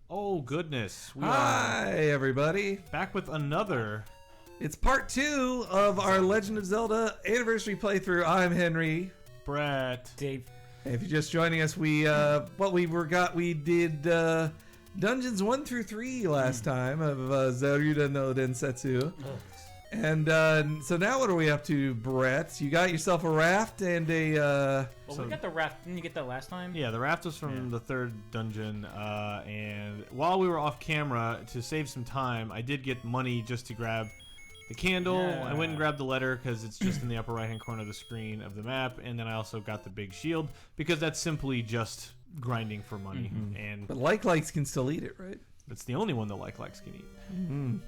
Oh, goodness. We Hi, everybody. back with another. It's part 2 of our Legend of Zelda anniversary playthrough. I'm Henry. Brett. Dave. Hey, if you're just joining us, we did Dungeons 1 through 3 last time of Zelda no Densetsu. Oh. And so now what are we up to, Brett? You got yourself a raft and a... Well, we got the raft. Didn't you get that last time? Yeah, the raft was from the third dungeon, and while we were off camera, to save some time, I did get money just to grab the candle. Yeah. I went and grabbed the letter because it's just in the upper right-hand corner of the screen of the map, and then I also got the big shield because that's simply just grinding for money. And But likes can still eat it, right? that's the only one that likes can eat.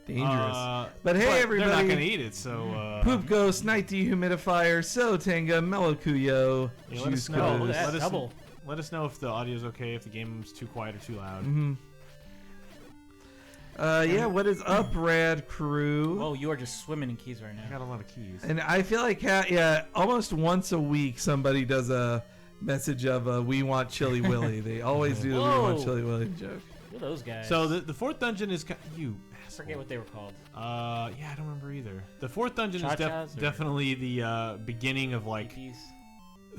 Dangerous. But hey, everybody. They're not going to eat it, so... Poop Ghost, Night Dehumidifier, So Tenga, Melokuyo, Yeah, let us Juice know. Oh, look Goose. at that double. Let us know if the audio's okay, if the game's too quiet or too loud. Yeah, what is up, Rad Crew? Oh, you are just swimming in keys right I now. got a lot of keys. And I feel like, almost once a week somebody does a message of "We want Chili Willy." They always do the "We want Whoa. Chili Willy" joke. Look at those guys. So the fourth dungeon is... You I forget what they were called. yeah, I don't remember either. The fourth dungeon is Cha-chas or- definitely the beginning of like Keys.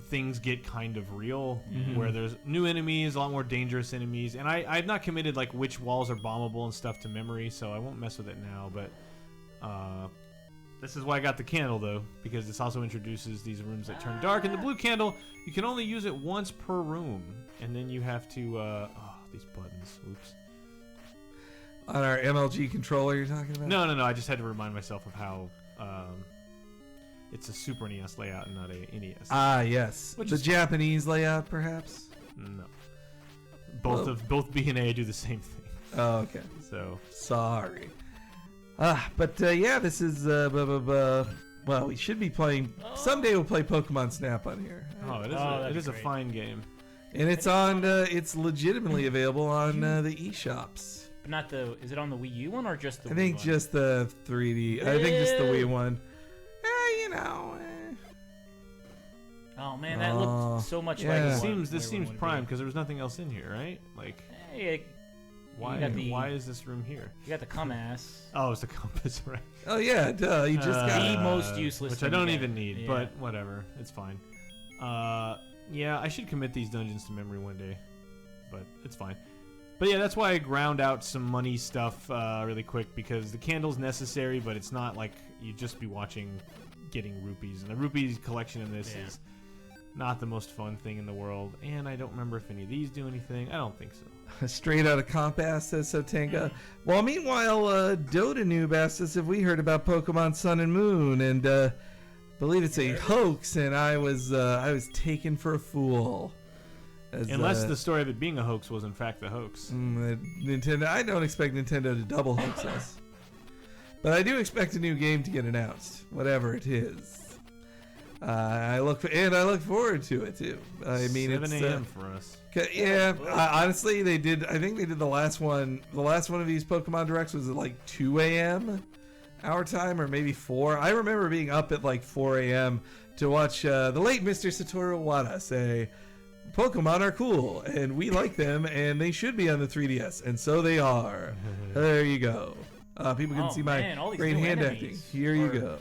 things get kind of real, where there's new enemies, a lot more dangerous enemies, and I've not committed like which walls are bombable and stuff to memory, so I won't mess with it now. But this is why I got the candle though, because this also introduces these rooms that turn dark. And the blue candle, you can only use it once per room, and then you have to oh, these buttons. Oops. On our MLG controller, you're talking about? No. I just had to remind myself of how it's a Super NES layout and not a NES. Ah, yes. Which the is- Japanese layout, perhaps. No. Both B and A do the same thing. Oh, okay. So Sorry. But yeah, this is well, we should be playing. Someday we'll play Pokemon Snap on here, it is that'd it be is a great. fine game. and it's on. It's legitimately available on the eShops. But not the. Is it on the Wii U one or just the I Wii think one? just the 3D. I think just the Yeah. Wii one. You know. Oh man, that Oh, looked so much yeah. like. This what seems Wii one would prime be. because there was nothing else in here, right? Like Hey, why got the- why is this room here? you got the cum ass. Oh, it's the compass, right? Oh yeah, duh. You just got. The most useless which I thing don't to even get. need, Yeah. but whatever, it's fine. Yeah, I should commit these dungeons to memory one day, but it's fine. But yeah, that's why I ground out some money stuff really quick, because the candle's necessary, but it's not like you'd just be watching getting rupees, and the rupees collection in this Yeah. is not the most fun thing in the world, and I don't remember if any of these do anything. I don't think so. Straight out of Compass, says Sotenga. Well, meanwhile, Dota Noob asked us if we heard about Pokemon Sun and Moon, and believe it's a hoax, and I was taken for a fool. As, Unless the story of it being a hoax was in fact the hoax. Nintendo. I don't expect Nintendo to double hoax us, but I do expect a new game to get announced, whatever it is. I look forward to it too. I mean, 7 it's a.m. for us. Yeah, honestly, they did. I think they did the last one. The last one of these Pokemon Directs was at like 2 a.m. our time, or maybe 4. I remember being up at like 4 a.m. to watch the late Mr. Satoru Iwata say, "Pokemon are cool, and we like them, and they should be on the 3DS, and so they are." There you go. People can Oh, see man, my all these great new hand enemies. acting. Here you Or- go.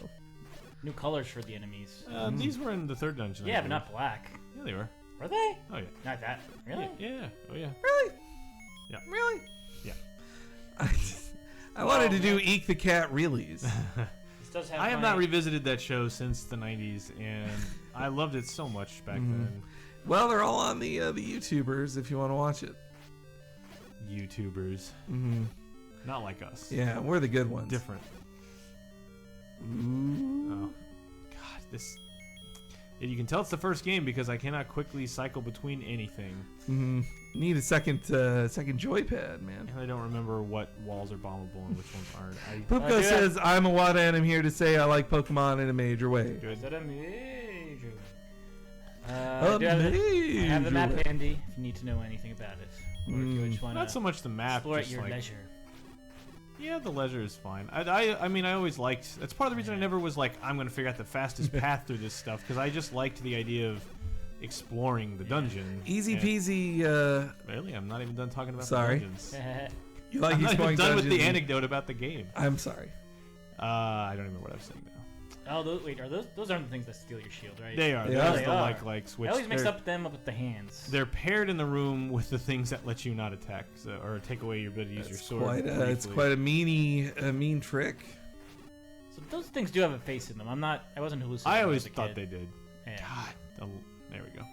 New colors for the enemies. These were in the third dungeon. I Yeah, but believe. not black. Yeah, they were. Were they? Oh yeah. Not that. Really? Yeah. Oh yeah. Really? Yeah. Really? Yeah. I wanted to do man. Eek the Cat reelies. This does have I have my- not revisited that show since the 90s, and I loved it so much back then. Well, they're all on the YouTubers if you want to watch it. YouTubers. Not like us. Yeah, we're the good ones. Different. Ooh. Oh. God, this... You can tell it's the first game because I cannot quickly cycle between anything. Need a second joypad, man. And I don't remember what walls are bombable and which ones aren't. Poopko do says, "I'm a Wada and I'm here to say I like Pokemon in a major way." Is Good. that a major? A Do I have the major map way. handy if you need to know anything about it. Or if you just want Not so much the map, explore at just your like... leisure. Yeah, the leisure is fine. I mean, I always liked... That's part of the reason I never was like, I'm going to figure out the fastest path through this stuff, because I just liked the idea of exploring the dungeon. Easy And- peasy. Really? I'm not even done talking about Sorry. the dungeons. You like I'm not even exploring done with the dungeons. anecdote about the game. I'm sorry. I don't remember what I was saying now. Oh, those aren't the things that steal your shield, right? They are. They Those are. the They are. like switch. I always mix they're, up them with the hands. They're paired in the room with the things that let you not attack or take away your ability to use your sword. It's briefly. quite a mean trick. So those things do have a face in them. I wasn't hallucinating. I when always was a thought kid. they did. Yeah. God, there we go.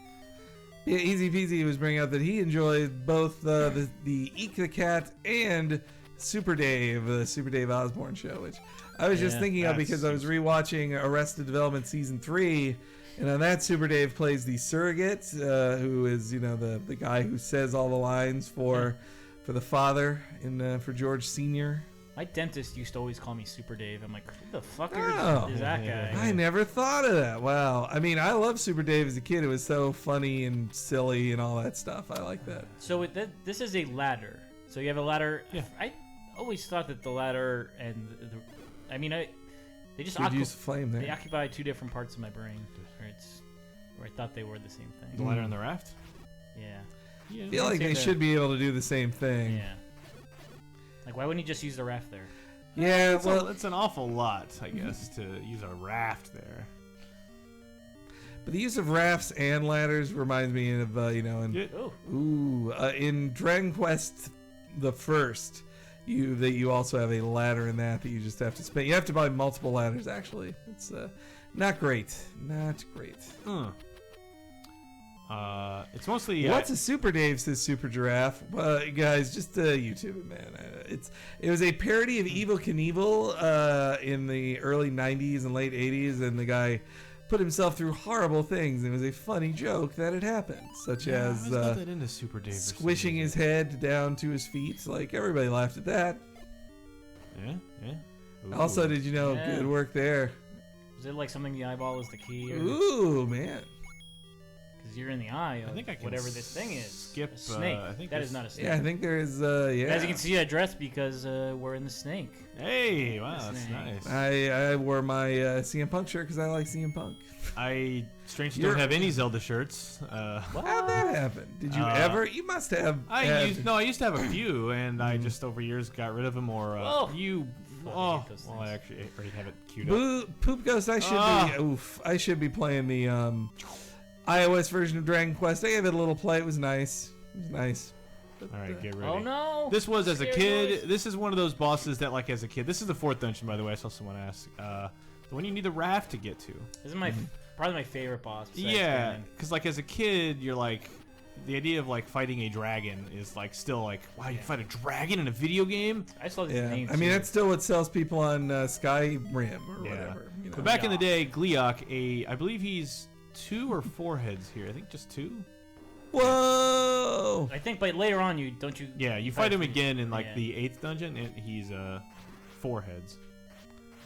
Yeah, Easy Peasy was bringing up that he enjoyed both the Eek the Cat and Super Dave, the Super Dave Osborne show, which I was just Yeah, thinking of that's- because I was rewatching Arrested Development Season 3, and on that Super Dave plays the surrogate, who is, the guy who says all the lines for the father for George Sr. My dentist used to always call me Super Dave. I'm like, who the fuck Oh. is that guy? I never thought of that. Wow. I mean, I loved Super Dave as a kid. It was so funny and silly and all that stuff. I like that. So this is a ladder. So you have a ladder. Yeah. I always thought that the ladder and they just Could use flame they there. occupy two different parts of my brain. Where I thought they were the same The thing. ladder on the raft? Yeah. Yeah. I feel like say they that. should be able to do the same thing. Yeah. Like, why wouldn't you just use the raft there? Yeah, Well, it's an awful lot, I guess, to use a raft there. but the use of rafts and ladders reminds me of, Oh. in Dragon Quest the first, you also have a ladder in that you just have to spend. You have to buy multiple ladders, actually. It's not great. Not great. It's mostly What's a Super Dave, says Super Giraffe. Guys, just YouTube it, man. It was a parody of Evel Knievel in the early 90s and late 80s, and the guy put himself through horrible things. It was a funny joke that had happened, such I as was not that into Super Dave. for some squishing his reason. head down to his feet. Like, everybody laughed at that. Yeah. Ooh. Also, did you know, Yeah. good work there. Is it like something the eyeball is the key? Or Ooh, man. because you're in the eye of I think I can whatever this thing is. skip, A snake. I think that this- is not a snake. Yeah, I think there is, yeah. As you can see, I dressed because we're in the snake. Hey, wow, that's Snake. nice. I wore my CM Punk shirt because I like CM Punk. I strangely You're- don't have any Zelda shirts. How'd that happen? Did you ever? You must have. I used to have a few, and I just over years got rid of them. Or Oh. you, Fucking hate those well, I things. actually already have it queued up. Poop Ghost. I should be. Oof. I should be playing the iOS version of Dragon Quest. I gave it a little play. It was nice. It was nice. But, All right, get ready. Oh no! This was as a Scary kid. noise. This is one of those bosses that, like, as a kid. This is the fourth dungeon, by the way. I saw someone ask. The one you need the raft to get to. This is probably my favorite boss. besides Yeah, Ganon. because like as a kid, you're like, the idea of like fighting a dragon is like still like, wow, you Yeah. fight a dragon in a video game. I just love these yeah. names. I mean, too. that's still what sells people on Skyrim or Yeah. whatever. You know? But back in the day, Gleeok, I believe he's 2 or 4 heads here. I think just 2. Whoa! I think, but later on, you. Yeah, you fight him from- again in like yeah. the 8th dungeon, and he's 4 heads.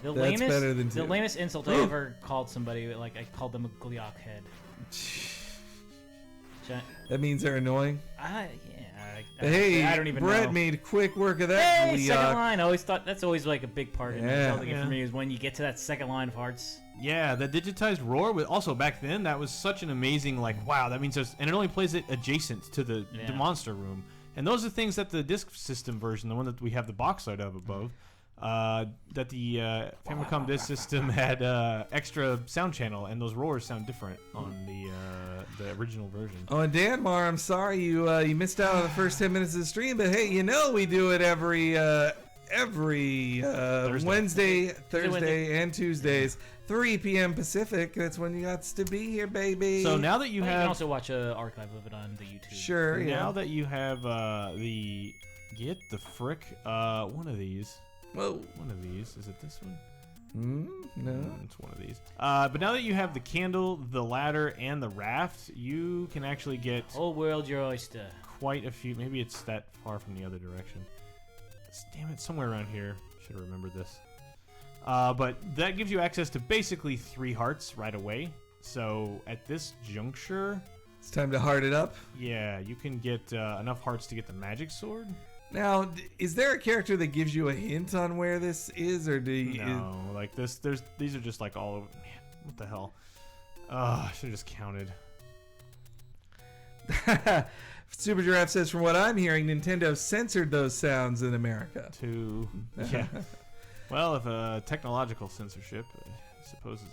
The That's lamest, better than the two. lamest insult I ever called somebody. Like I called them a Gleeok head. That means they're annoying. Hey, I don't even Brett know. made quick work of that. Hey, second Gleeok. line. I always thought that's always like a big part in Yeah. Zelda game Yeah. for me is when you get to that second line of hearts. Yeah, the digitized roar. Also back then, that was such an amazing like, wow. That means and it only plays it adjacent to the Yeah. monster room. And those are things that the disc system version, the one that we have the box art of above, that the Famicom disc system had extra sound channel, and those roars sound different on the original version. Oh, and Danmar, I'm sorry you missed out on the first 10 minutes of the stream, but hey, we do it every Wednesday, Thursday, and Tuesdays, 3 p.m. Pacific. That's when you got to be here, baby. So now that you You can have also watch an archive of it on the YouTube. Sure, yeah. now that you have the get the frick one of these. Whoa. One of these. Is it this one? No. It's one of these. But now that you have the candle, the ladder, and the raft, you can actually get Whole world your oyster. quite a few. Maybe it's that far from the other direction. Damn it, somewhere around here. Should have remembered this. But that gives you access to basically 3 hearts right away. So at this juncture, It's time to heart it up. yeah, you can get enough hearts to get the magic sword. Now, is there a character that gives you a hint on where this is, or do you? No, like these are just like all over. Man, what the hell? I should have just counted. Super Giraffe says, from what I'm hearing, Nintendo censored those sounds in America. Yeah. Well, if technological censorship, I suppose is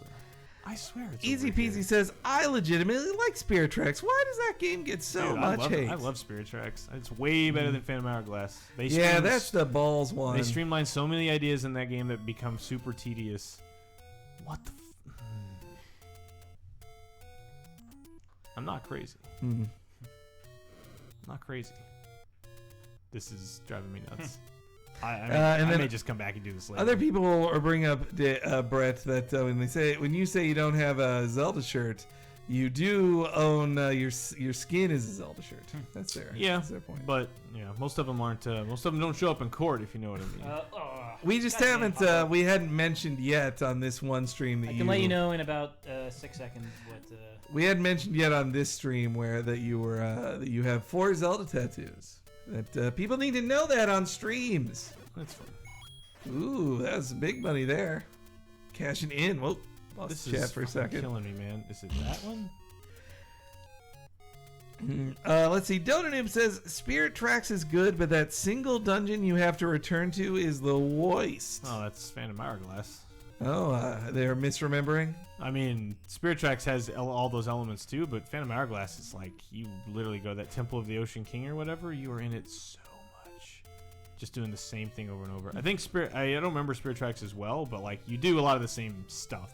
I swear it's Easy over Peasy here. says, I legitimately like Spirit Tracks. Why does that game get so Dude, much hate? I love Spirit Tracks. It's way better than Phantom Hourglass. Yeah, that's the balls one. They streamline so many ideas in that game that become super tedious. What the? I'm not crazy. Mhm. Not crazy. This is driving me nuts. I then may just come back and do this later. Other people will bring up, Brett, that when you say you don't have a Zelda shirt, you do own your skin is a Zelda shirt. That's their point. But most of them aren't. Most of them don't show up in court, if you know what I mean. We just haven't. We hadn't mentioned yet on this one stream that I can let you know in about 6 seconds what. We hadn't mentioned yet on this stream that you have 4 Zelda tattoos. That people need to know that on streams. That's fun. Ooh, that's big money there. Cashing in. Whoa, lost This chat is for a second. killing me, man. Is it that one? Let's see. Donanib says Spirit Tracks is good, but that single dungeon you have to return to is the worst. Oh, that's Phantom Hourglass. Oh, they're misremembering. I mean, Spirit Tracks has all those elements too, but Phantom Hourglass is like you literally go to that Temple of the Ocean King or whatever. You are in it so much, just doing the same thing over and over. I think I don't remember Spirit Tracks as well, but like you do a lot of the same stuff.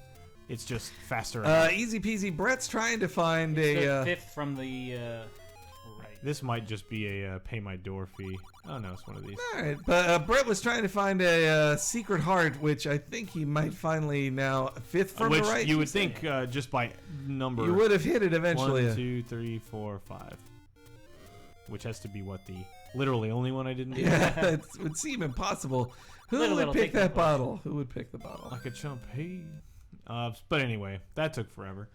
It's just faster. Easy peasy. Brett's trying to find the fifth from the right. This might just be a pay my door fee. Oh no, it's one of these. All right, but Brett was trying to find a secret heart, which I think he might finally now 5th from Which the right. you would think just by number. You would have hit it eventually. 1, 2, 3, 4, 5. Which has to be what the literally only one I didn't do. Yeah, it would seem impossible. Who would pick that bottle? Who would pick the bottle? Like a chump. Hey. But anyway, that took forever.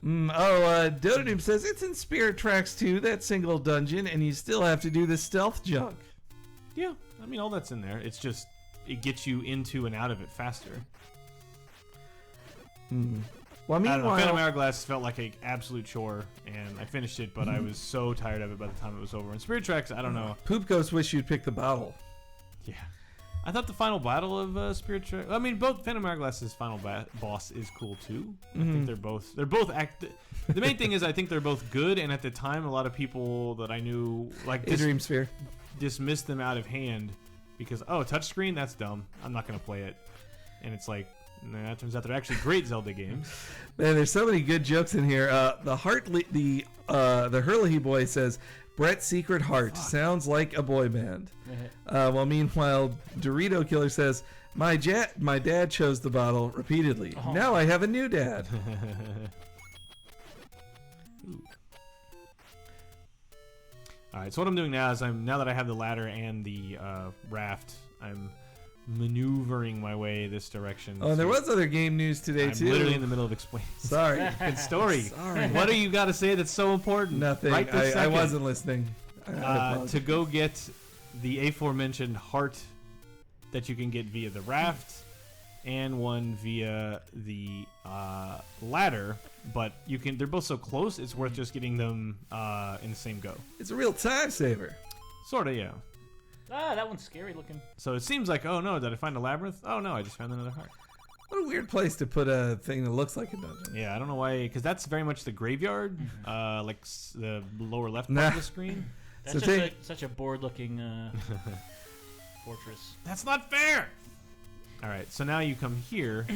Dododoom says it's in Spirit Tracks 2, that single dungeon, and you still have to do the stealth junk. Yeah, I mean all that's in there. It's just it gets you into and out of it faster. Well, I don't know. meanwhile, Phantom Hourglass felt like an absolute chore, and I finished it, but I was so tired of it by the time it was over. And Spirit Tracks, I don't know. Poop Ghost wish you'd pick the bottle. Yeah. I thought the final battle of Spirit Tracks. I mean, both Phantom Hourglass's final boss is cool too. I think they're both The main thing is I think they're both good, and at the time, a lot of people that I knew like Dream Sphere dismissed them out of hand because touchscreen, that's dumb. I'm not gonna play it. And it's like, nah, it turns out they're actually great Zelda games. Man, there's so many good jokes in here. The Hurley boy says, Brett's Secret Heart sounds like a boy band. Well, meanwhile, Dorito Killer says, my dad chose the bottle repeatedly. Oh. Now I have a new dad. All right, so what I'm doing now is now that I have the ladder and the raft, I'm maneuvering my way this direction. Oh, and there was other game news today I'm too. literally in the middle of explaining. Sorry. Good story. Sorry. What do you got to say that's so important? Nothing. Right this I second. wasn't listening. To go get the aforementioned heart that you can get via the raft and one via the ladder, but they're both so close it's worth just getting them in the same go. It's a real time saver. Sort of, yeah. That one's scary looking. So it seems like, oh no, did I find a labyrinth? Oh no, I just found another heart. What a weird place to put a thing that looks like a dungeon. Yeah, I don't know why, because that's very much the graveyard, like the lower left part of the screen. That's such a bored-looking fortress. That's not fair! Alright, so now you come here,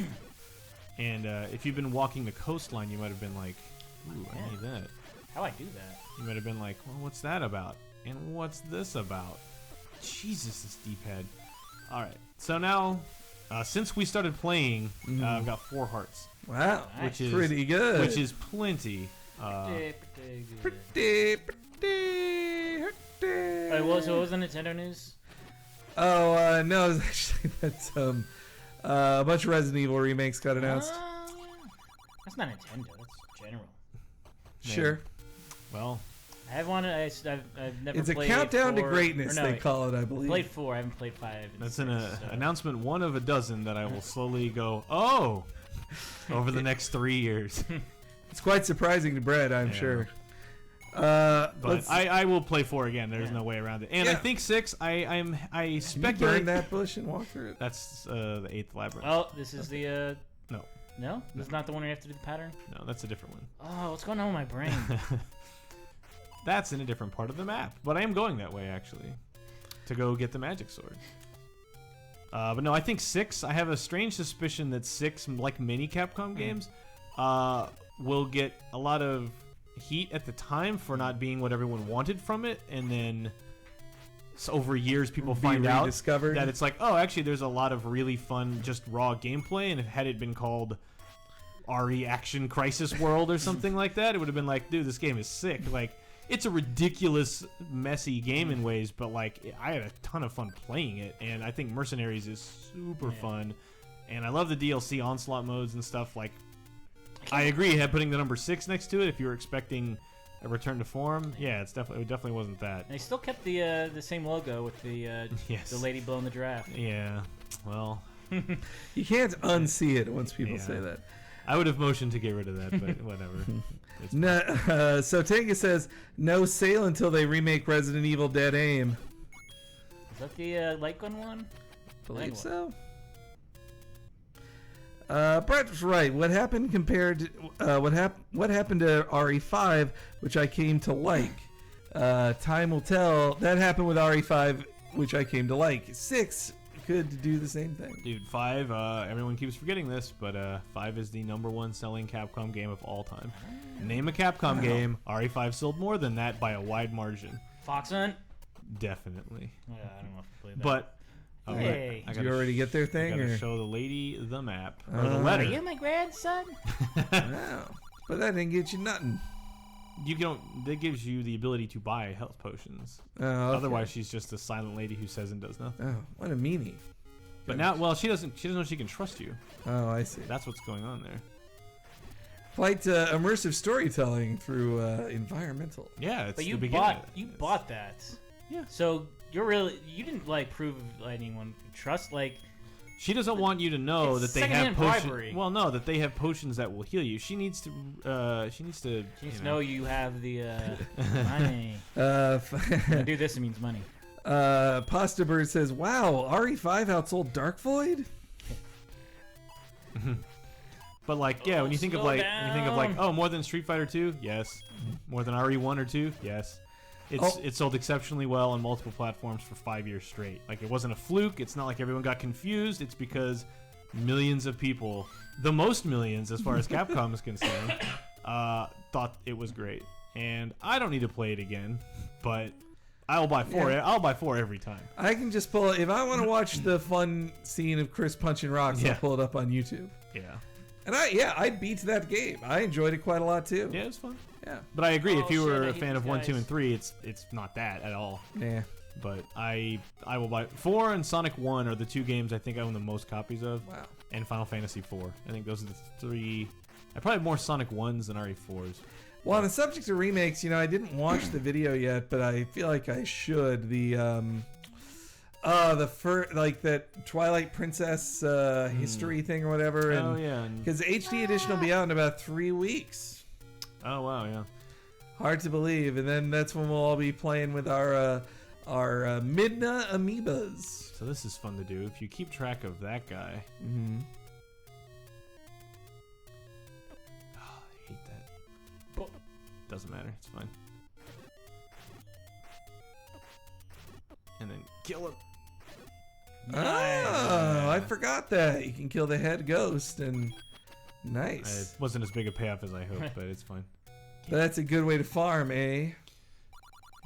and if you've been walking the coastline, you might have been like, ooh, I need that. How I do that? You might have been like, well, what's that about? And what's this about? Jesus, this D-pad. Alright, so now, since we started playing, I've got 4 hearts. Wow, Nice. Which is pretty good. Which is plenty. Pretty Pretty. so what was the Nintendo news? Oh, no, it was actually that a bunch of Resident Evil remakes got announced. That's not Nintendo. That's general. Sure. Well, I have one. I've never. It's a played countdown to 4 greatness, or no, they wait. call it, I I've believe. played 4. I haven't played 5. and that's 6, an announcement one of a dozen that I will slowly go, oh, over the next 3 years. It's quite surprising to Brett, I'm Yeah. sure. But I will play 4 again. There's no way around it. And I think 6. I speculate. Burn that bush and walk through it. That's the 8th labyrinth. Oh, this is the. No. No, this is not the one where you have to do the pattern. No, that's a different one. Oh, what's going on with my brain? That's in a different part of the map. But I am going that way actually, to go get the magic sword. But no, I think 6. I have a strange suspicion that 6, like many Capcom games, will get a lot of heat at the time for not being what everyone wanted from it, and then over years people find out that it's like, oh, actually there's a lot of really fun just raw gameplay, and had it been called RE Action Crisis World or something like that, it would have been like, dude, this game is sick. Like, it's a ridiculous, messy game in ways, but like I had a ton of fun playing it, and I think Mercenaries is super fun, and I love the DLC onslaught modes and stuff. Like, I agree, putting the number 6 next to it, if you were expecting a return to form, it definitely wasn't that. And they still kept the same logo with the the lady blowing the giraffe. Yeah, well, you can't unsee it once people say that. I would have motioned to get rid of that, but whatever. No, so Tenga says no sale until they remake Resident Evil Dead Aim. Is that the light gun one? Believe so. Brett's right. What happened compared? What happened to RE5, which I came to like? Time will tell. That happened with RE5, which I came to like. 6 could do the same thing. Dude, 5. Everyone keeps forgetting this, but 5 is the #1 selling Capcom game of all time. Name a Capcom game. RE5 sold more than that by a wide margin. Fox Hunt. Definitely. Yeah, I don't know if I played that. But. Hey. Did you already get their thing? I gotta or? show the lady the map or the letter. Are you my grandson? No, but that didn't get you nothing. You don't. That gives you the ability to buy health potions. Oh, okay. Otherwise, she's just a silent lady who says and does nothing. Oh, what a meanie. But now, well, she doesn't know she can trust you. Oh, I see. That's what's going on there. Quite immersive storytelling through environmental. Yeah, it's but the you beginning. bought that. Yeah. So you didn't like prove anyone trust like. She doesn't want you to know that they have secondhand potions. bribery. Well, no, that they have potions that will heal you. She needs to. She needs to know you have the money. Do this, it means money. Pasta Bird says, "Wow, RE5 outsold Dark Void." But like, yeah, when you think of like, oh, more than Street Fighter 2, yes. More than RE1 or 2, yes. It sold exceptionally well on multiple platforms for 5 years straight. Like, it wasn't a fluke. It's not like everyone got confused. It's because millions of people, the most millions as far as Capcom is concerned, thought it was great. And I don't need to play it again, but I'll buy 4. Yeah. I'll buy 4 every time. I can just pull it. If I want to watch the fun scene of Chris punching rocks, I'll pull it up on YouTube. Yeah. And I beat that game. I enjoyed it quite a lot too. Yeah, it was fun. Yeah. But I agree. If you were a fan of 1, 2, and 3, it's not that at all. Yeah. But I will buy 4 and Sonic 1 are the 2 games I think I own the most copies of. Wow. And Final Fantasy 4. I think those are the 3. I probably have more Sonic 1s than RE4s. Well, on the subject of remakes, I didn't watch the video yet, but I feel like I should. That Twilight Princess history thing or whatever. And, because the HD edition will be out in about 3 weeks. Oh wow, yeah. Hard to believe, and then that's when we'll all be playing with our Midna amiibos. So this is fun to do if you keep track of that guy. Mm-hmm. Oh, I hate that. Doesn't matter. It's fine. And then kill him. Oh, I forgot that. You can kill the head ghost, and nice. It wasn't as big a payoff as I hoped, but it's fine. But that's a good way to farm, eh?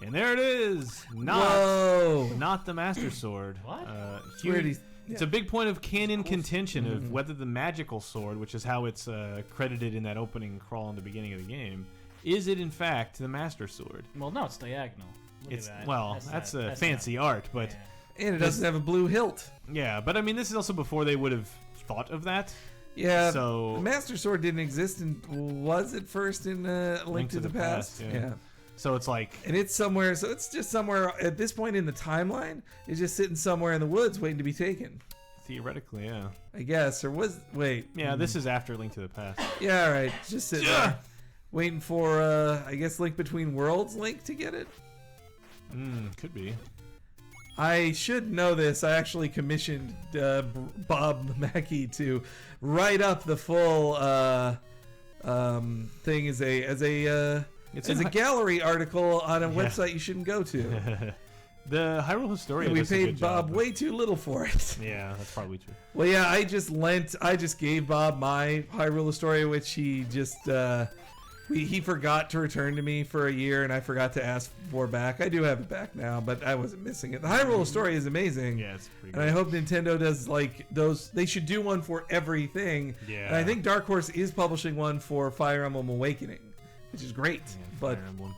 And there it is. Not the Master Sword. What? It's a big point of canon contention of whether the magical sword, which is how it's credited in that opening crawl in the beginning of the game, is it in fact the Master Sword? Well, no, it's diagonal. Look It's at that. that's fancy art, but and it doesn't have a blue hilt. Yeah, but I mean, this is also before they would have thought of that. Yeah. So the Master Sword didn't exist, and was it first in Link to the Past? Yeah. So it's like, and it's somewhere. So it's just somewhere at this point in the timeline. It's just sitting somewhere in the woods, waiting to be taken. Theoretically, yeah. I guess, or was wait. Yeah, this is after Link to the Past. Yeah, all right. Just sitting there. Waiting for, I guess, Link Between Worlds link to get it. Could be. I should know this. I actually commissioned Bob Mackey to write up the full thing as a gallery article on a website you shouldn't go to. The Hyrule Historia. And we does a good paid Bob job, way too little for it. Yeah, that's probably true. Well, yeah, I just gave Bob my Hyrule Historia, which he just he forgot to return to me for a year, and I forgot to ask for back. I do have it back now, but I wasn't missing it. The Hyrule Historia is amazing. Yeah, it's pretty And good. I hope Nintendo does like those. They should do one for everything. Yeah. And I think Dark Horse is publishing one for Fire Emblem Awakening, which is great. Yeah, But Fire Emblem.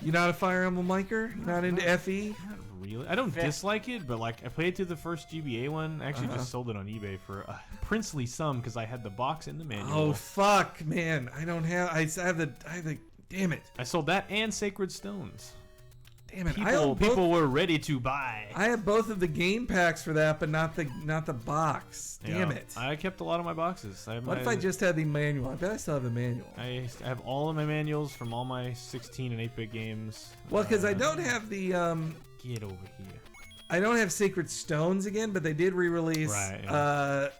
you're not a Fire Emblem liker? You're not into FE? Not really. I don't dislike it, but like I played through the first GBA one. I actually just sold it on eBay for a princely sum because I had the box and the manual. Oh fuck, man! I don't have. I have the. Damn it! I sold that and Sacred Stones. Damn it! I own People both, were ready to buy. I have both of the game packs for that, but not the box. Damn Yeah, it! I kept a lot of my boxes. What if I just had the manual? I bet I still have the manual. I have all of my manuals from all my 16 and 8-bit games. Well, because I don't have the. Get over here. I don't have Sacred Stones again, but they did re-release. Right, yeah.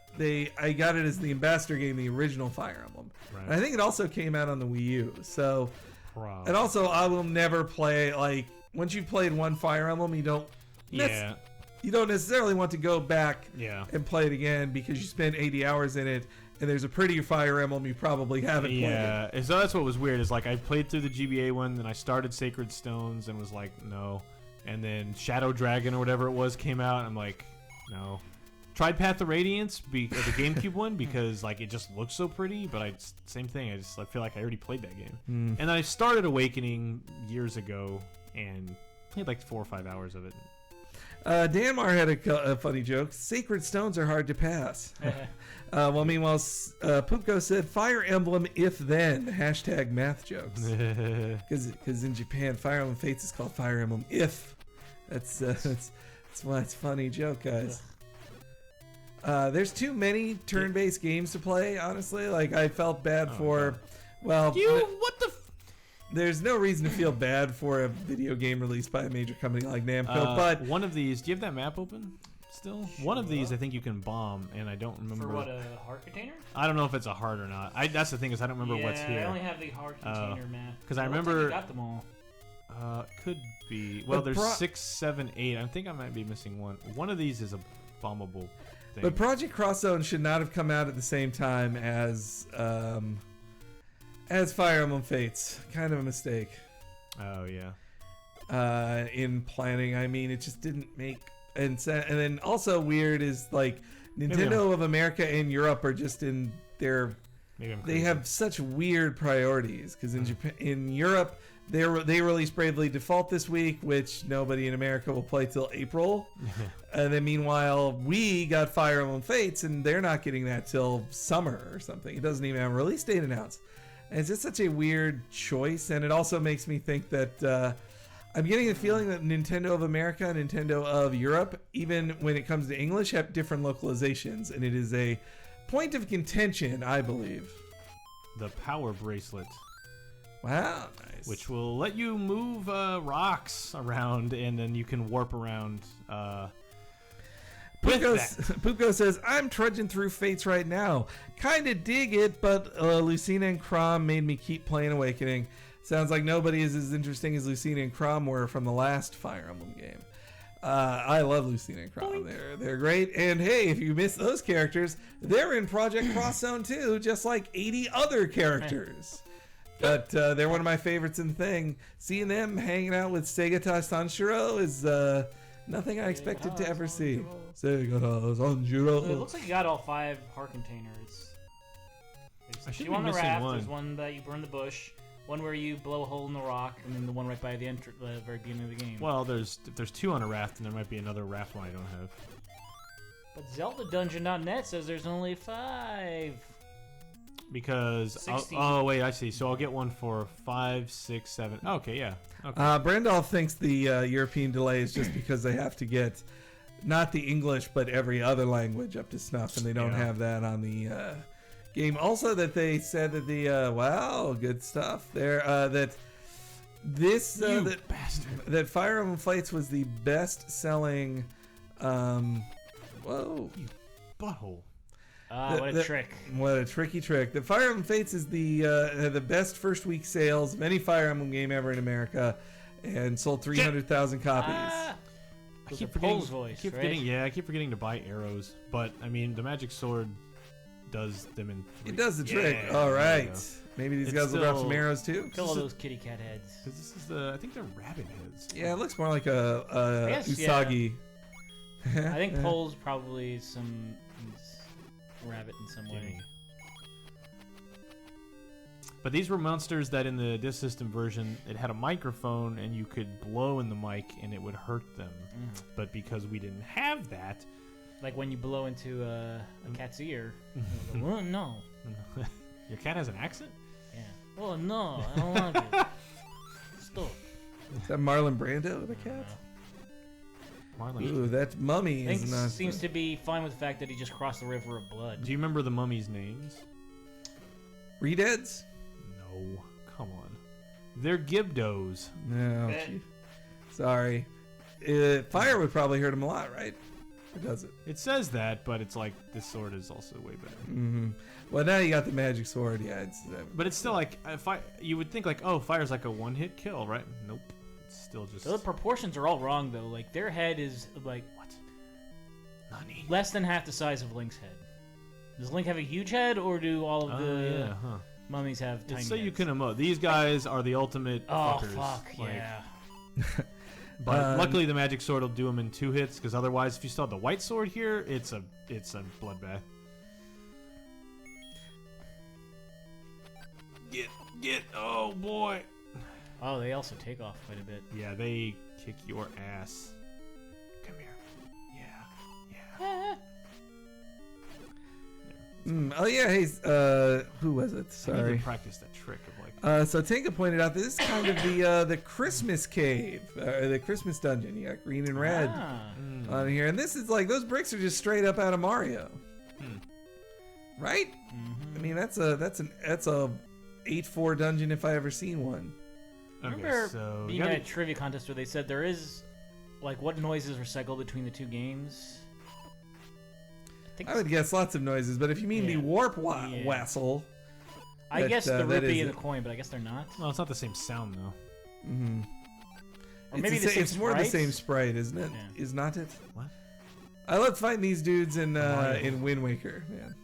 I got it as the ambassador game, the original Fire Emblem. Right. And I think it also came out on the Wii U. So, Probably. and also I will never play like once you've played one Fire Emblem, you don't necessarily want to go back Yeah. and play it again because you spent 80 hours in it, and there's a prettier Fire Emblem you probably haven't played. Yeah, and so that's what was weird is like I played through the GBA one, then I started Sacred Stones and was like, no. And then Shadow Dragon or whatever it was came out, and I'm like, no. Tried Path of Radiance, the GameCube one, because like it just looks so pretty, but same thing. I feel like I already played that game. And then I started Awakening years ago and played like 4 or 5 hours of it. Danmar had a funny joke. Sacred Stones are hard to pass. Well, meanwhile, Poopko said, Fire Emblem if then. Hashtag math jokes. Because in Japan, Fire Emblem Fates is called Fire Emblem if. That's why it's a funny joke, guys. There's too many turn-based games to play, honestly. Like, I felt bad for... Well, What the... there's no reason to feel bad for a video game released by a major company like Namco, but... One of these... Do you have that map open still? One of these I think you can bomb, and I don't remember... For what, a heart container? I don't know if it's a heart or not. That's the thing is I don't remember what's here. I only have the heart container map. Because I It looks like remember... you got them all. Could be. Well, But there's 6, 7, 8. I think I might be missing one. One of these is a bombable thing. But Project Cross Zone should not have come out at the same time as Fire Emblem Fates. Kind of a mistake Oh yeah. in planning. I mean, it just didn't make. And then also weird is like Nintendo of America and Europe are just in their. Maybe I'm They crazy. have such weird priorities because in Japan, in Europe, they released Bravely Default this week, which nobody in America will play till April. And then meanwhile, we got Fire Emblem Fates, and they're not getting that till summer or something. It doesn't even have a release date announced. And it's just such a weird choice, and it also makes me think that I'm getting the feeling that Nintendo of America and Nintendo of Europe, even when it comes to English, have different localizations, and it is a point of contention, I believe. The power bracelet, Wow, nice. which will let you move rocks around, and then you can warp around. With that. Puko says, I'm trudging through Fates right now. Kinda dig it, but Lucina and Chrom made me keep playing Awakening. Sounds like nobody is as interesting as Lucina and Chrom were from the last Fire Emblem game. I love Lucina and Chrom. They're great. And hey, if you miss those characters, they're in Project Cross Zone too, just like 80 other characters. But they're one of my favorites in the thing. Seeing them hanging out with Segata Sanshiro is nothing I expected to ever see. Segata Sanshiro. It looks like you got all 5 heart containers. I There's should 2 be on the missing raft. one. There's one that you burn the bush. One where you blow a hole in the rock, and then the one right by the very beginning of the game. Well, if there's 2 on a raft, then there might be another raft one I don't have. But ZeldaDungeon.net says there's only 5. Because 16. oh wait, I see. So I'll get one for 5, 6, 7. Oh, okay, yeah. Okay. Brandolph thinks the European delay is just because they have to get not the English but every other language up to snuff, and they don't Yeah. have that on the game. Also, that they said that the wow, good stuff there. That this that bastard. that Fire Emblem Fates was the best-selling. Whoa. You butthole. What a trick. What a tricky trick. The Fire Emblem Fates is the best first week sales of any Fire Emblem game ever in America, and sold 300,000 copies. I Those keep are forgetting. Pole's voice, keep right? forgetting. Yeah, I keep forgetting to buy arrows. But I mean, the magic sword does them in. It does the trick. Yeah, All there you right. go. Maybe these It's guys will drop some still- arrows too. Kill all those kitty cat heads. 'Cause this is the. I think they're rabbit heads. Yeah, it looks more like a Yes, yeah. Usagi. I think Pole's probably some rabbit in some way. Gimme. But these were monsters that in the disc system version, it had a microphone and you could blow in the mic and it would hurt them. But because we didn't have that, Like when you blow into a cat's ear. Oh, no. your cat has an accent? Yeah. Oh, no. I don't want it. Stop. Is that Marlon Brando, the cat? Marlon. Ooh, that mummy Hank is not. seems to be fine with the fact that he just crossed the river of blood. Do you remember the mummies' names? Redeads? No. Come on. They're Gibdos. No. Eh. gee. Sorry. Fire would probably hurt him a lot, right? Or does it? It says that, but it's like this sword is also way better. Mm-hmm. Well, now you got the magic sword. Yeah, it's. But it's still like you would think like, oh, fire's like a one-hit kill, right? Nope. It's still just The proportions are all wrong, though. Like, their head is, like, what? Nani? less than half the size of Link's head. Does Link have a huge head, or do all of Oh the yeah, huh? mummies have tiny It's so you heads? can emote. These guys are the ultimate Oh, fuckers. fuck, Like, yeah. But luckily, the magic sword will do them in 2 hits. Because otherwise, if you still have the white sword here, it's a bloodbath. Get! Oh boy! Oh, they also take off quite a bit. Yeah, they kick your ass. Come here. Yeah. Oh yeah. Hey. Who was it? I need Sorry. to practice that trick of like. So Tinka pointed out that this is kind of the Christmas cave, the Christmas dungeon. You got green and red Ah. on here, and this is like those bricks are just straight up out of Mario, right? Mhm. I mean, that's a 8-4 dungeon if I ever seen one. Remember so you being gotta- at a trivia contest where they said there is, like, what noises recycle between the two games? think I would guess lots of noises, but if you mean the Yeah. warp Yeah. wassail, I that, guess the that rupee is and it. the coin, but I guess they're not. No, it's not the same sound though. mm-hmm. Or maybe the same it's more the same sprites? sprite, isn't it? Yeah. Is not it? What? I love fighting these dudes in Mario. Wind Waker, man.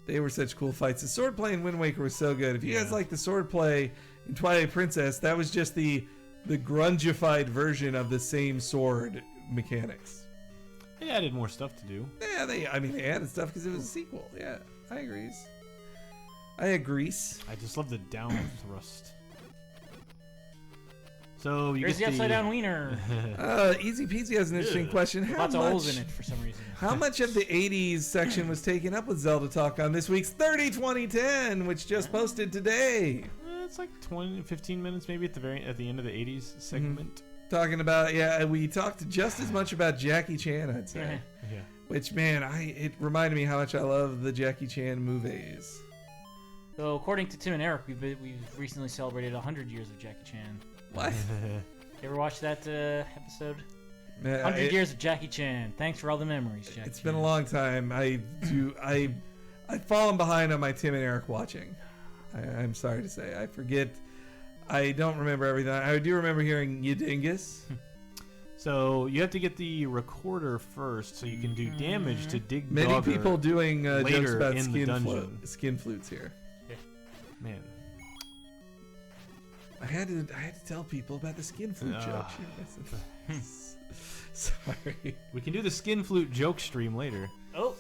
They were such cool fights. The sword play in Wind Waker was so good. If you guys Yeah. like the sword play in Twilight Princess, that was just the grungified version of the same sword mechanics. They added more stuff to do. Yeah, they added stuff because it was a sequel. Yeah, I agrees. I agrees. I just love the down thrust. So you Here's get the upside down wiener. Easy Peasy has an interesting question. How Lots of holes much, in it for some reason. how much of the 80s section was taken up with Zelda talk on this week's 30-20-10, which just posted today? It's like 15 minutes maybe at the end of the 80s segment. Talking about, we talked just as much about Jackie Chan, I'd say. Yeah. Which, man, it reminded me how much I love the Jackie Chan movies. So according to Tim and Eric, we've recently celebrated 100 years of Jackie Chan. What? You ever watch that episode? Man, 100 years of Jackie Chan. Thanks for all the memories, Jackie. It's been a long time. I've fallen behind on my Tim and Eric watching. I'm sorry to say. I forget. I don't remember everything. I do remember hearing Yadingus. So you have to get the recorder first, so you can do damage to Dig Many Dogger people doing jokes later about in the dungeon. skin flutes here. Man, I had to tell people about the skin flute joke. Sorry. we can do the skin flute joke stream later. Oh,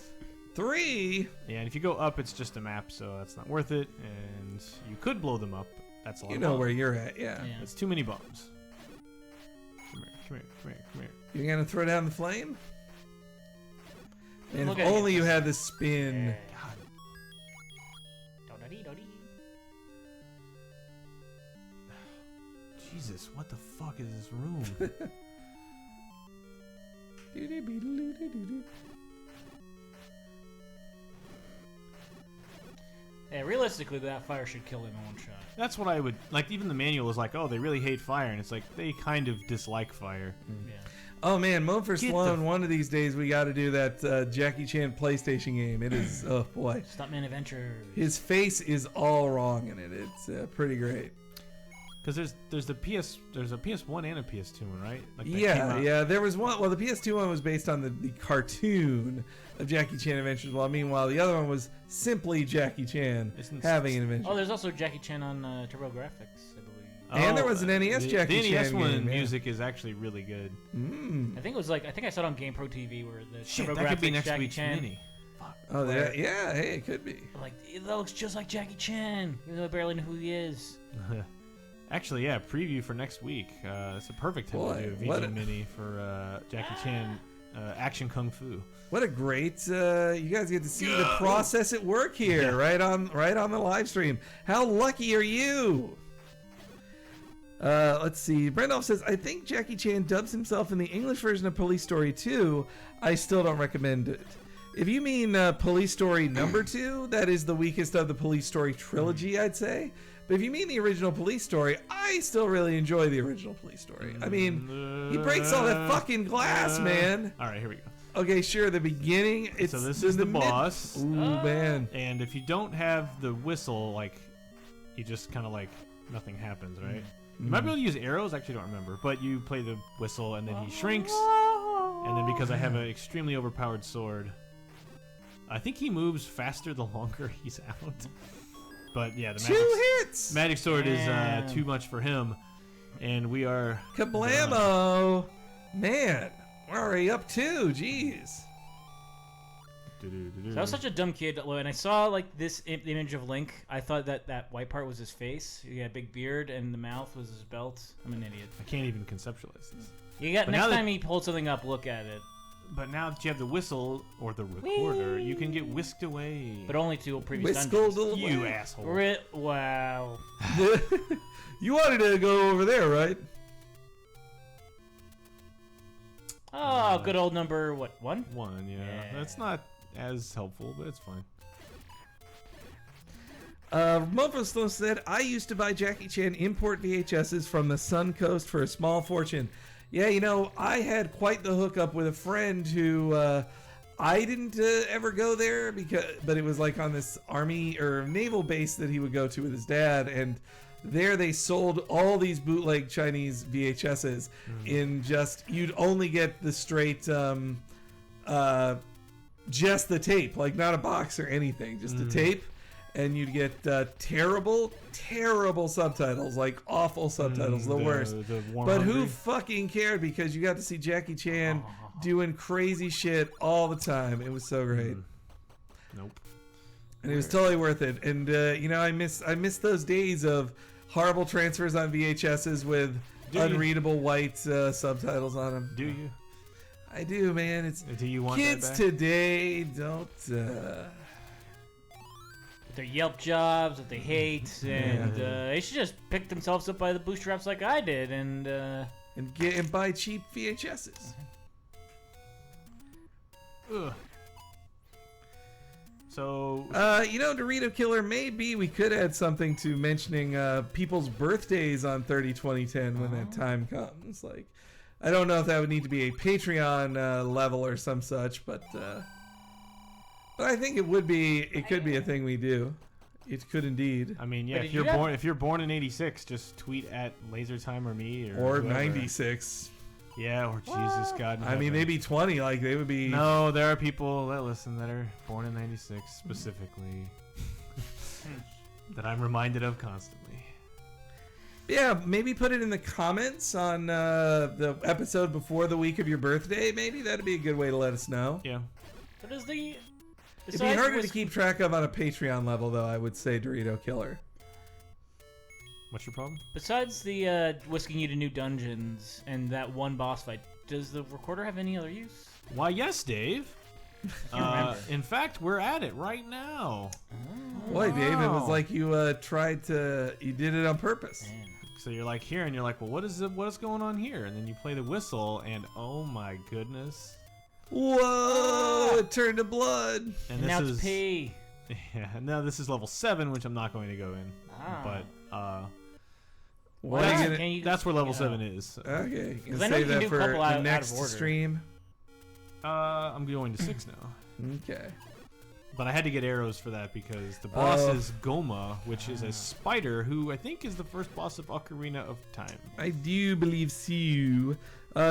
3. Yeah, and if you go up, it's just a map, so that's not worth it. And you could blow them up. That's a lot. You of know bombs. where you're at, yeah. yeah. That's too many bombs. Come here. You're gonna throw down the flame? And Look if at only it. you had the spin. Yeah. God. Do-da-dee-do-dee. Jesus, what the fuck is this room? Yeah, realistically, that fire should kill him in one shot. That's what I would like. Even the manual is like, oh, they really hate fire, and it's like they kind of dislike fire. Yeah. Oh man, Mo for Get Sloan. One of these days we got to do that Jackie Chan PlayStation game. It is, oh boy, Stuntman Adventures. his face is all wrong in it. It's pretty great. Because there's a PS1 and a PS2 one, right? Like that came Yeah, out. yeah. There was one. Well, the PS2 one was based on the cartoon of Jackie Chan Adventures. While meanwhile, the other one was simply Jackie Chan Isn't- having an adventure. Oh, there's also Jackie Chan on TurboGrafx, I believe. And there was an NES Jackie the NES Chan one game, yeah. music is actually really good. Mm. I think I saw it on GamePro TV where the Shit, TurboGrafx that could be next Jackie week's Chan. mini. Oh, yeah. Hey, it could be. Like, that looks just like Jackie Chan, even though I barely know who he is. Actually, yeah, preview for next week. It's a perfect time Boy, to do a what VG a- mini for Jackie Chan action kung fu. What a great! You guys get to see the process at work here, Yeah. right on the live stream. How lucky are you? Let's see. Brandolph says, I think Jackie Chan dubs himself in the English version of Police Story 2. I still don't recommend it. If you mean Police Story number 2, that is the weakest of the Police Story trilogy, I'd say. But if you mean the original Police Story, I still really enjoy the original Police Story. I mean, he breaks all that fucking glass, man. All right, here we go. Okay, sure, the beginning. It's So this in is the mid- boss. Ooh, man. And if you don't have the whistle, like, you just kind of like, nothing happens, right? You might be able to use arrows, I actually don't remember. But you play the whistle, and then he shrinks. And then because I have an extremely overpowered sword, I think he moves faster the longer he's out. But yeah, the Two hits! magic sword is Damn. too much for him. And we are... Kablamo! Man, we're already up 2, jeez. So I was such a dumb kid when I saw like this image of Link. I thought that white part was his face. He had a big beard and the mouth was his belt. I'm an idiot. I can't even conceptualize this. You got But next now that- time he pulls something up, look at it. But now that you have the whistle or the recorder, you can get whisked away. But only to previous Whistled dungeons. away. You asshole. Wow. You wanted to go over there, right? Oh, good old number, what, 1? One, yeah. Yeah. That's not as helpful, but it's fine. Mofo Slow said, I used to buy Jackie Chan import VHSs from the Sun Coast for a small fortune. Yeah, you know, I had quite the hookup with a friend who I didn't ever go there but it was like on this army or naval base that he would go to with his dad, and there they sold all these bootleg Chinese VHSs in just, you'd only get the straight just the tape, like not a box or anything, just the tape. And you'd get terrible subtitles, like awful subtitles, the worst. But who fucking cared, because you got to see Jackie Chan doing crazy shit all the time. It was so great. Nope. And it was totally worth it. And you know, I miss those days of horrible transfers on VHSs with Do you? unreadable white subtitles on them. Do you? I do, man. It's Do you want kids that back? today don't. Their Yelp jobs that they hate, and they should just pick themselves up by the bootstraps like I did, and And buy cheap VHSs. Ugh. So You know, Dorito Killer, maybe we could add something to mentioning people's birthdays on 30-2010 when that time comes. Like, I don't know if that would need to be a Patreon level or some such, but I think it would be. It could be a thing we do. It could indeed. I mean, yeah, Wait, if did you're you have- born if you're born in '86, just tweet at LaserTime or me Or whoever. 96. Yeah, or Jesus God. in I mean, heaven. they'd be 20. Like they would be. No, there are people that listen that are born in '96 specifically. That I'm reminded of constantly. Yeah, maybe put it in the comments on the episode before the week of your birthday. Maybe that'd be a good way to let us know. Yeah. what is the? It'd be harder to keep track of on a Patreon level, though, I would say, Dorito Killer. What's your problem? Besides the whisking you to new dungeons and that one boss fight, does the recorder have any other use? Why, yes, Dave. remember. In fact, we're at it right now. Boy, Dave, it was Wow. like you you did it on purpose. Man. So you're like here, and you're like, well, what is going on here? And then you play the whistle, and oh my goodness. Whoa, it turned to blood. And And now this it's is pee. Yeah, no, this is level 7, which I'm not going to go in. Ah. But What are you gonna, Can you- that's where level yeah. 7 is. okay, you 'Cause can I know save you can that do a for couple the out of next order. stream. I'm going to 6 now. Okay. But I had to get arrows for that because the boss is Goma, which is a spider who I think is the first boss of Ocarina of Time. I do believe so.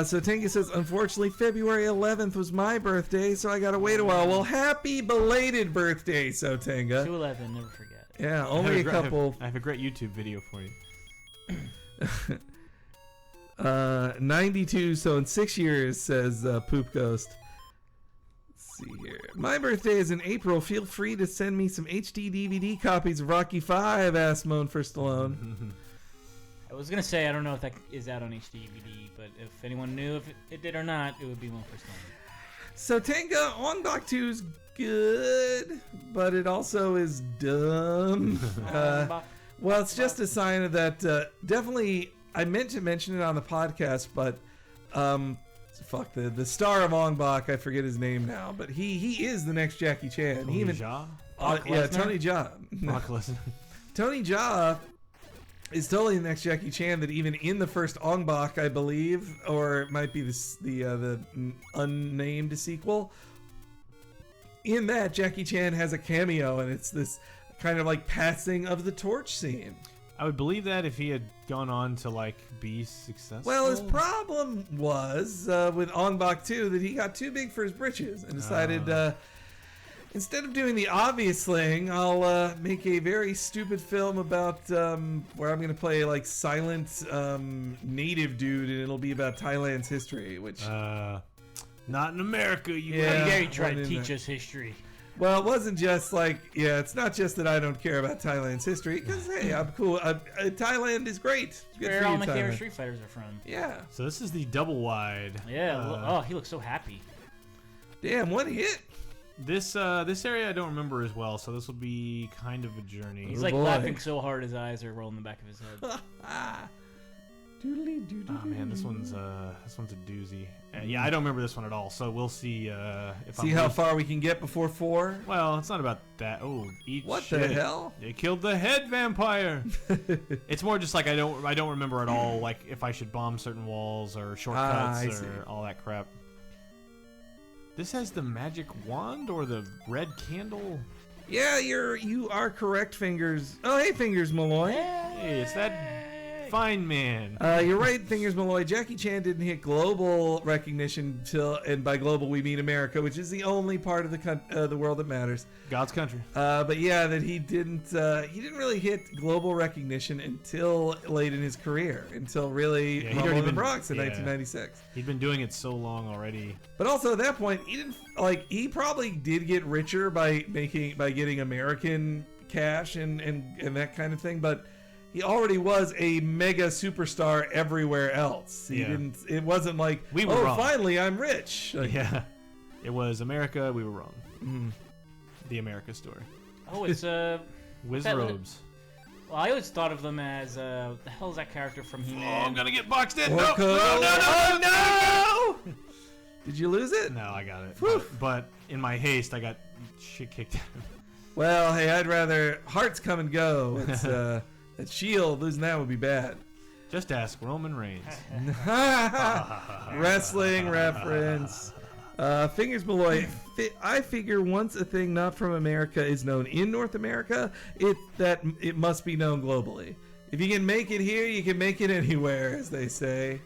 So Tenga says, unfortunately, February 11th was my birthday, so I gotta wait a while. Well, happy belated birthday, so Tenga. 211, never forget. Yeah, only a couple. I have a great YouTube video for you. 92, so in 6 years, says Poop Ghost. Let's see here. My birthday is in April. Feel free to send me some HD DVD copies of Rocky 5, asked Moan for Stallone. I was gonna say I don't know if that is out on HD DVD, but if anyone knew if it did or not, it would be one for Stone. So Tenga on Bach 2's good, but it also is dumb. Well, it's just a sign of that. Definitely, I meant to mention it on the podcast, but fuck the star of Ong Bak, I forget his name now, but he is the next Jackie Chan. Tony Jaa? Yeah, Tony Jaa. Brock Lesnar. Tony Jaa is totally the next Jackie Chan. That even in the first Ong Bak, I believe, or it might be the unnamed sequel. In that, Jackie Chan has a cameo, and it's this kind of like passing of the torch scene. I would believe that if he had gone on to like be successful. Well, his problem was with Ong Bak 2 that he got too big for his britches and decided instead of doing the obvious thing, I'll make a very stupid film about where I'm going to play like silent native dude, and it'll be about Thailand's history, which not in America. You Yeah. How dare you try one to in teach there. us history? well, it wasn't just like, yeah, it's not just that I don't care about Thailand's history, because hey, I'm cool. Thailand is great. It's good Where for all you, my favorite Thailand. Street Fighters are from. Yeah, So this is the double wide. Yeah. Oh, he looks so happy. damn, one hit. This area I don't remember as well, so this will be kind of a journey. He's Oh, like boy. laughing so hard his eyes are rolling in the back of his head. Oh man, this one's a doozy. Yeah, I don't remember this one at all. So we'll see if See I'm how losing- far we can get before 4. Well, it's not about that. Oh, eat What shit. the hell? They killed the head vampire. It's more just like I don't remember at all like if I should bomb certain walls or shortcuts I see. or all that crap. This has the magic wand or the red candle. Yeah, you are correct, Fingers. Oh, hey, Fingers Malloy. Hey, it's that fine man. You're right, Fingers Malloy. Jackie Chan didn't hit global recognition till, and by global we mean America, which is the only part of the world that matters. God's country. But yeah, that he didn't really hit global recognition until late in his career, until really Yeah, he'd Rumble already in the been- Bronx in yeah. 1996. He'd been doing it so long already. But also at that point, he didn't like. He probably did get richer by getting American cash and that kind of thing. But he already was a mega superstar everywhere else. He Yeah. didn't. It wasn't like, We were oh, wrong. finally I'm rich. Like, Yeah, it was America. We were wrong. mm. The America story. Oh, it's Wiz that- robes. Well, I always thought of them as the hell is that character from Oh, He-Man? I'm gonna get boxed in. Orko. Oh, no! Did you lose it? No, I got it. Whew. But in my haste, I got shit kicked out. Well, hey, I'd rather hearts come and go. It's that shield losing that would be bad. Just ask Roman Reigns. Wrestling reference. Fingers Malloy. I figure once a thing not from America is known in North America, it must be known globally. If you can make it here, you can make it anywhere, as they say.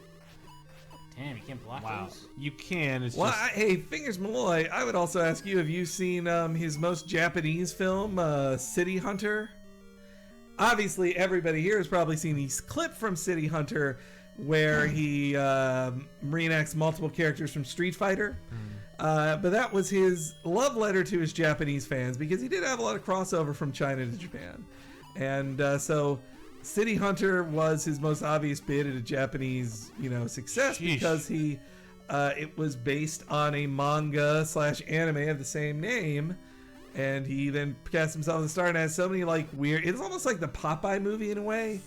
Damn, you can't block Wow, those. you can. It's Well, just hey, Fingers Malloy, I would also ask you, have you seen his most Japanese film, City Hunter? Obviously, everybody here has probably seen these clip from City Hunter where he reenacts multiple characters from Street Fighter. But that was his love letter to his Japanese fans, because he did have a lot of crossover from China to Japan. And so City Hunter was his most obvious bid at a Japanese, success, Sheesh. because it was based on a manga / anime of the same name. And he then cast himself as a star and has so many like weird. It's almost like the Popeye movie in a way,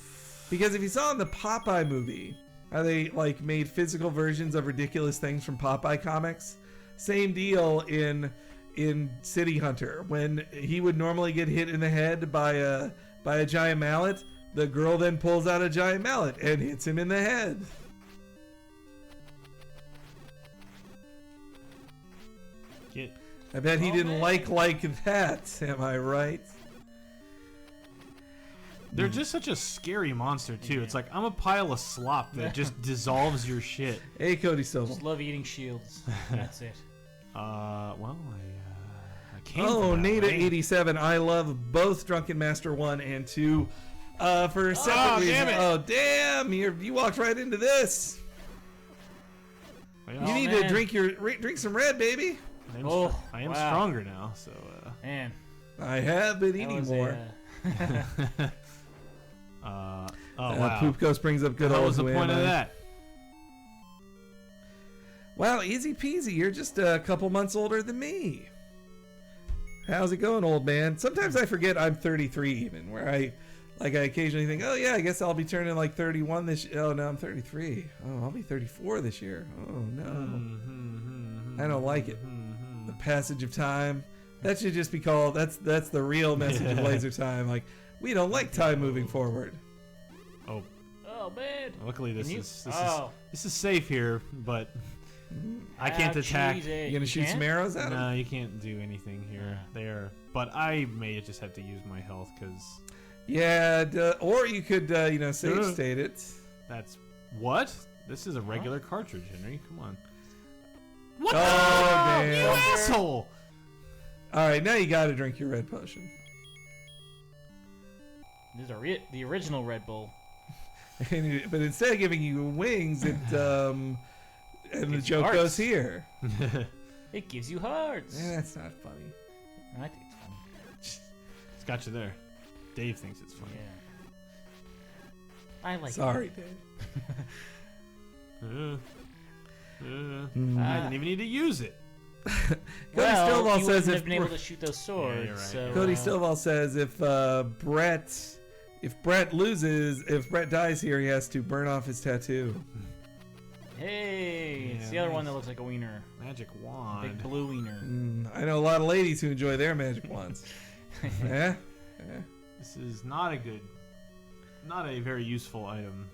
because if you saw in the Popeye movie how they like made physical versions of ridiculous things from Popeye comics, same deal in in City Hunter when he would normally get hit in the head by a giant mallet. The girl then pulls out a giant mallet and hits him in the head. I bet he didn't like that. Am I right? They're just such a scary monster too. It's like I'm a pile of slop that just dissolves your shit. Hey, Cody Silva. Just love eating shields. That's it. Well, I came. Oh, from that way. Nada87. I love both Drunken Master 1 and 2. For separate reasons. damn it. Oh, damn! You walked right into this. Well, You need to drink some red, baby. I am stronger now, so. Man, I have been that eating was more. Wow. Poop Ghost brings up good What old was the Who point Am of I? that? Wow, easy peasy. You're just a couple months older than me. How's it going, old man? Sometimes I forget I'm 33 even, where I occasionally think, oh yeah, I guess I'll be turning like 31 this year. Oh no, I'm 33. Oh, I'll be 34 this year. Oh no. I don't like it. The passage of time. That should just be called, that's the real message of Laser Time. Like, we don't like time moving forward. Oh man. Luckily this is safe here, but I can't attack. You gonna shoot some arrows at him? No, you can't do anything here. There, but I may just have to use my health because. Yeah, or you could, save state it. That's what? This is a regular cartridge, Henry. Come on. What? Oh, damn. You asshole! All right, now you got to drink your red potion. This is the original Red Bull. But instead of giving you wings, it and the joke hearts. goes here. It gives you hearts. Yeah, that's not funny. I think it's funny. It's got you there. Dave thinks it's funny. Yeah. I like Sorry, it. Dave. I didn't even need to use it. Cody Well, Stovall you says wouldn't if have been able to shoot those swords. you're right. So, Cody Stovall says if Brett dies here, he has to burn off his tattoo. Hey, it's Yeah, the other one nice. that looks like a wiener. Magic wand. Big blue wiener. I know a lot of ladies who enjoy their magic wands. Yeah. This is not a very useful item.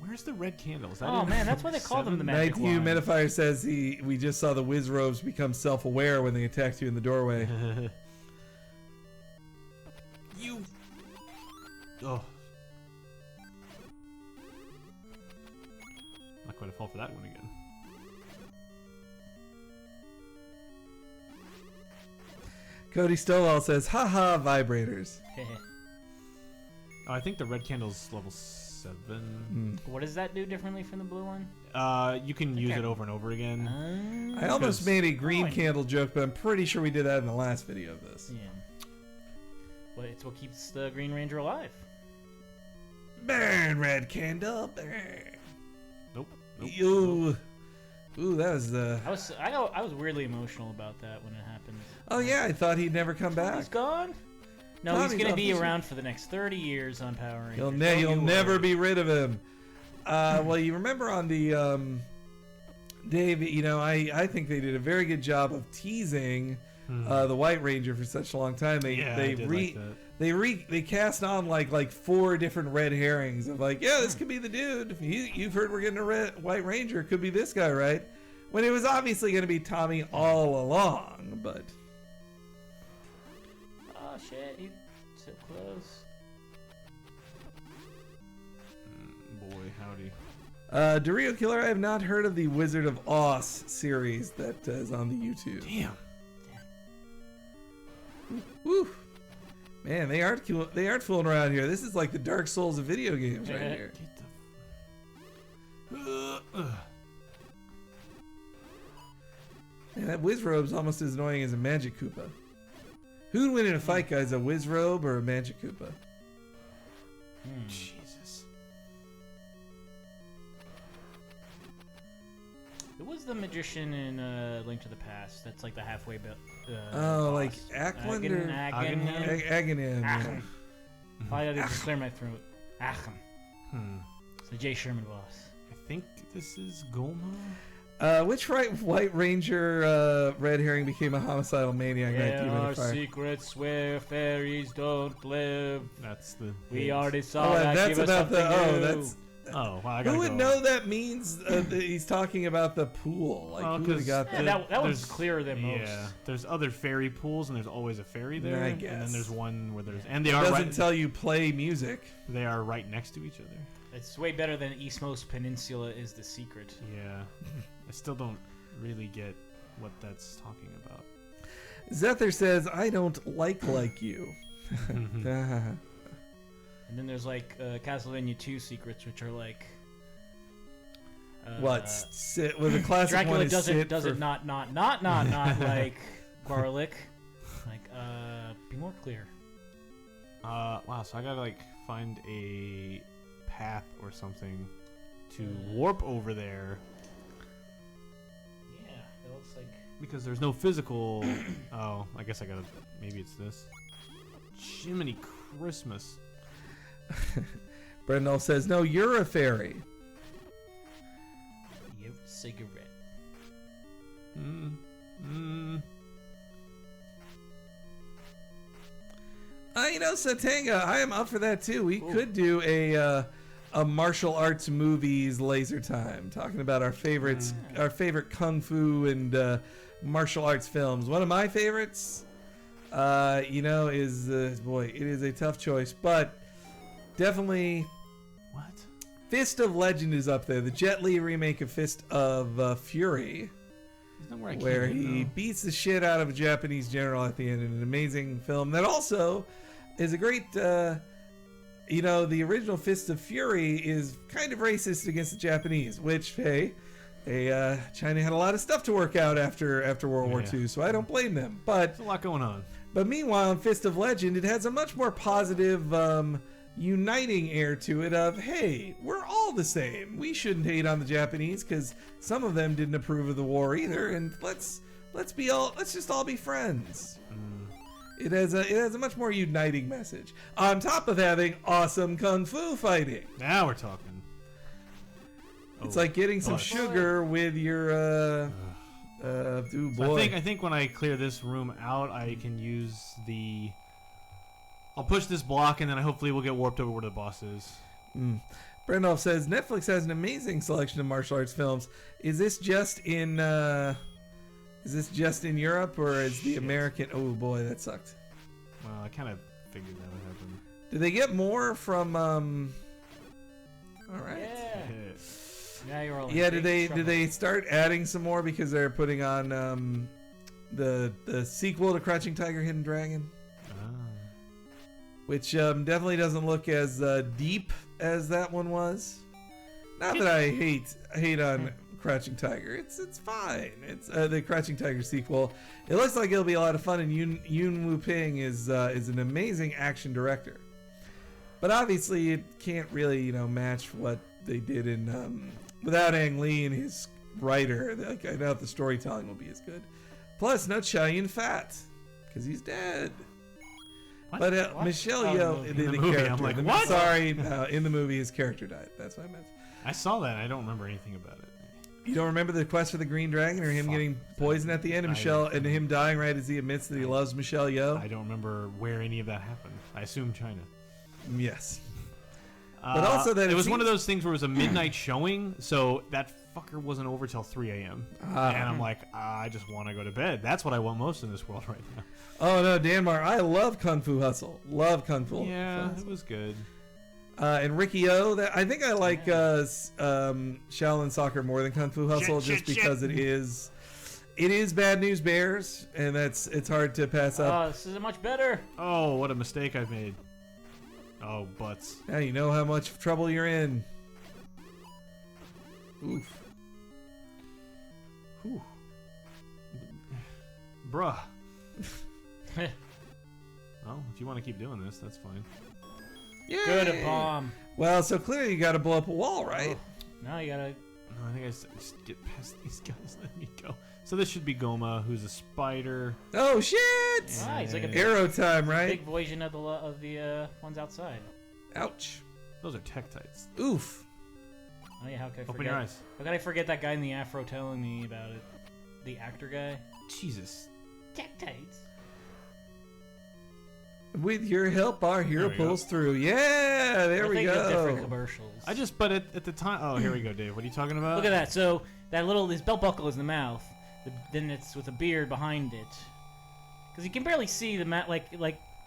Where's the red candles? Oh man, that's why they call them the magic Night wand. Humidifier says we just saw the whiz robes become self-aware when they attacked you in the doorway. You. Oh. Not going to fall for that one again. Cody Stovall says, haha, vibrators. Oh, I think the red candle's level 7. What does that do differently from the blue one? You can use it over and over again. I almost made a green Oh, candle joke, but I'm pretty sure we did that in the last video of this. Yeah. Well, it's what keeps the Green Ranger alive. Burn, red candle, burn. Nope. Ooh, that was I was weirdly emotional about that when it happened. Oh yeah, I thought he'd never come back. He's gone. No, Tommy's he's gonna be off the around for the next 30 years on Power Rangers. You'll Don't never worry. be rid of him. Well, you remember on the Dave? I think they did a very good job of teasing the White Ranger for such a long time. They cast on like 4 different red herrings of like, yeah, this could be the dude. You've heard we're getting a White Ranger. It could be this guy, right? When it was obviously going to be Tommy all along, but. Oh shit, he's so close. Boy, howdy. Dorito Killer, I have not heard of the Wizard of Oz series that is on the YouTube. Damn. Woo. Man, they aren't fooling around here. This is like the Dark Souls of video games right here. Get the. Man, that Wizrobe's almost as annoying as a Magic Koopa. Who would win in a fight, guys? A Wizrobe or a Magic Koopa? Jesus. Who was the magician in Link to the Past? That's like the halfway bit. Like Ackland or Aghanim? Aachen. I had to clear my throat. Aachen. It's the Jay Sherman boss. I think this is Gulma. Which White Ranger red herring became a homicidal maniac? There Demon are of Fire? secrets where fairies don't live. That's the. We already saw Oh, that. that's Give us about the. something Oh, new. that's. Oh, well, I gotta Who would go. know that means that he's talking about the pool? Like, Well, who would have 'cause got Yeah, that? that one's There's- clearer than most. Yeah, there's other fairy pools, and there's always a fairy there. I And guess. then there's one where there's, and they It are doesn't right. tell you play music. They are right next to each other. It's way better than Eastmost Peninsula is the secret. Yeah, I still don't really get what that's talking about. Zether says, I don't like you. And then there's like Castlevania 2 secrets, which are like. What? Sit with the classic Dracula one is doesn't sit doesn't for- not like garlic. Like be more clear. Wow, so I gotta like find a path or something to warp over there Yeah, it looks like. because there's no physical. Oh, I guess I gotta. Maybe it's this. Jiminy Christmas. Brendel says, no, you're a fairy. Your cigarette. Satanga, I am up for that too. We could do a martial arts movies laser time, talking about our favorites, our favorite kung fu and martial arts films. One of my favorites, is boy, it is a tough choice, but definitely What? Fist of Legend is up there. The Jet Li remake of Fist of Fury, Isn't that where I where came in, he though? beats the shit out of a Japanese general at the end in an amazing film that also is a great the original Fist of Fury is kind of racist against the Japanese, which China had a lot of stuff to work out after World War Yeah. II, so I don't blame them. But There's a lot going on. meanwhile, in Fist of Legend, it has a much more positive uniting air to it of, hey, we're all the same. We shouldn't hate on the Japanese because some of them didn't approve of the war either, and let's just all be friends. It has a much more uniting message on top of having awesome kung fu fighting. Now we're talking. It's like getting some Oh. sugar with your ooh So boy. I think when I clear this room out, I can use the. I'll push this block, and then hopefully we'll get warped over where the boss is. Brendolf says Netflix has an amazing selection of martial arts films. Is this just in Europe or is the American? Oh boy, that sucked. Well, I kind of figured that would happen. Did they get more from? All right. Yeah. Now you're all. in Yeah. big Did trouble. they start adding some more because they're putting on the sequel to Crouching Tiger, Hidden Dragon, which definitely doesn't look as deep as that one was. Not that I hate on Crouching Tiger. It's fine. It's the Crouching Tiger sequel. It looks like it'll be a lot of fun, and Yun Wu Ping is an amazing action director. But obviously, it can't really match what they did in without Ang Lee and his writer. Like, I doubt the storytelling will be as good. Plus, no Chow Yun Fat because he's dead. What? But What? Michelle Oh, Yeoh, in the movie, I'm like, what? Sorry, in the movie, his character died. That's what I meant. I saw that. I don't remember anything about it. You don't remember the quest for the Green Dragon, or him Fuck. getting poisoned at the end, and him dying right as he admits that he loves Michelle Yeoh? I don't remember where any of that happened. I assume China. Yes. But also that it it was one of seems- those things where it was a midnight showing, so that fucker wasn't over till 3 a.m. And I'm like, I just want to go to bed. That's what I want most in this world right now. Oh no, Danmar, I love Kung Fu Hustle. Love Kung Fu. Yeah, Hustle. it was good. And Ricky O, I think I like Shaolin Soccer more than Kung Fu Hustle, just because it is Bad News Bears, and it's hard to pass up. Oh, this isn't much better. Oh, what a mistake I've made. Oh, butts. Now you know how much trouble you're in. Oof. Whew. Bruh. Well, if you want to keep doing this, that's fine. Good Yay. a bomb. Well, so clearly you got to blow up a wall, right? Now you gotta. No, I think I just get past these guys. Let me go. So this should be Goma, who's a spider. Oh shit! Ah, he's like a Arrow time, right? big version of the ones outside. Ouch. Those are Tektites. Oof. Oh yeah, how could I forget? Open your eyes. How could I forget that guy in the afro telling me about it? The actor guy. Jesus. Tectites. With your help, our hero There we go. pulls through. Yeah, there I we think of different go. commercials. But at the time. Oh, here we go, Dave. What are you talking about? Look at that. So his belt buckle is the mouth. Then it's with a beard behind it. Because you can barely see the mouth. Like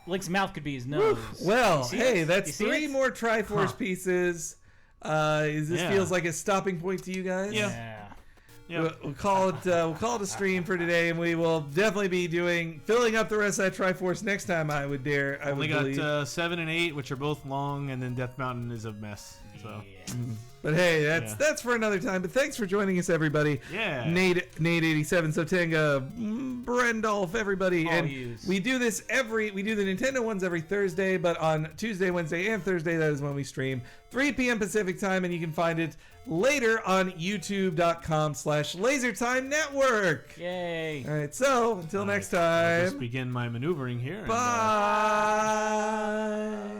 Link's mouth could be his nose. Well, You see hey, it? that's You see 3 it? more Triforce Huh. pieces. This Yeah. feels like a stopping point to you guys? Yeah. Yeah. We'll call it a stream for today, and we will definitely be filling up the rest of that Triforce next time. I would Only believe. got 7 and 8, which are both long, and then Death Mountain is a mess. So Yeah. But hey, that's for another time. But thanks for joining us, everybody. yeah. Nate 87, Sotenga, Brendolf, everybody, All and yous. we do the Nintendo ones every Thursday, but on Tuesday, Wednesday, and Thursday, that is when we stream 3 p.m. Pacific time, and you can find it later on YouTube.com/LaserTime Network. Yay. All right, so until next I'll time, just begin my maneuvering here. and, bye.